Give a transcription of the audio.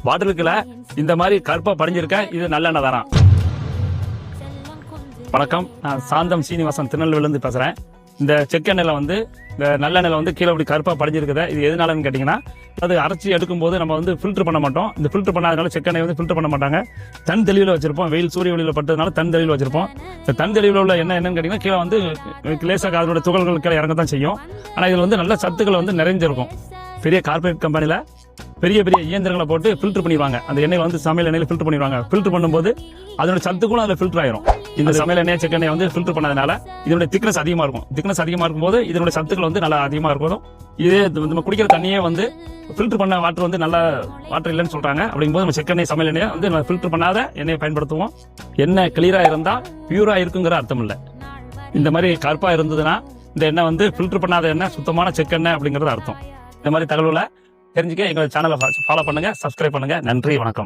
பாட்டிலுக்குள்ள இந்த மாதிரி கருப்பா படிஞ்சிருக்க இது நல்லெண்ணெய் தாரான். வணக்கம், நான் சாந்தம் சீனிவாசன் திருநெல்வேலியிலிருந்து பேசுறேன். இந்த செக்கெண்ணெயில வந்து இந்த நல்லெண்ணெயில வந்து கீழே இப்படி கருப்பா படிஞ்சிருக்குது. இது எதனாலன்னு கேட்டீங்கன்னா, அது அரைச்சி எடுக்கும்போது நம்ம வந்து ஃபில்டர் பண்ண மாட்டோம். இந்த ஃபில்டர் பண்ணாதனால செக்கெண்ணெய் வந்து ஃபில்டர் பண்ண மாட்டாங்க. தன் தெளிவில் வச்சிருப்போம். வெயில் சூரிய ஒளியில பட்டதுனால தன் தெளிவில் வச்சிருப்போம். இந்த தன் தெளிவில் உள்ள என்னன்னு கேட்டீங்கன்னா, கீழே வந்து லேசாக அதோட துகள்கள் கீழே இறங்க தான் செய்யும். ஆனால் இதில் வந்து நல்ல சத்துக்கள் வந்து நிறைஞ்சிருக்கும். பெரிய கார்பரேட் கம்பெனியில் பெரிய பெரிய இயந்திரங்களை போட்டு ஃபில்டர் பண்ணிடுவாங்க. அந்த எண்ணெய் வந்து சமையல் எண்ணெயில் ஃபில்டர் பண்ணிடுவாங்க. ஃபில்டர் பண்ணும்போது அதோட சத்துக்களும் அதில் ஃபில்டர் ஆயிரும். இந்த சமையல் எண்ணெய் செக்கெண்ணெய் வந்து ஃபில்டர் பண்ணதுனால இதனுடைய திக்னஸ் அதிகமாக இருக்கும். திக்னஸ் அதிகமாக இருக்கும்போது இதனுடைய சத்துக்கள் வந்து நல்லா அதிகமாக இருக்கும். இதே நம்ம குடிக்கிற தண்ணியே வந்து ஃபில்டர் பண்ண வாட்டர் வந்து நல்ல வாட்டர் இல்லைன்னு சொல்றாங்க. அப்படிங்கும்போது நம்ம செக்கெண்ணெய் சமையல் எண்ணெயை வந்து நம்ம ஃபில்டர் பண்ணாத எண்ணெயை பயன்படுத்துவோம். எண்ணெய் கிளியரா இருந்தா பியூரா இருக்குங்கிற அர்த்தம் இல்லை. இந்த மாதிரி கருப்பா இருந்ததுன்னா இந்த எண்ணெய் வந்து ஃபில்டர் பண்ணாத எண்ணெய் சுத்தமான செக்கெண்ணெய் அப்படிங்கிறது அர்த்தம். இந்த மாதிரி தகவலை தெரிஞ்சுக்க எங்க சேனலை ஃபாலோ பண்ணுங்க, சப்ஸ்கிரைப் பண்ணுங்க. நன்றி, வணக்கம்.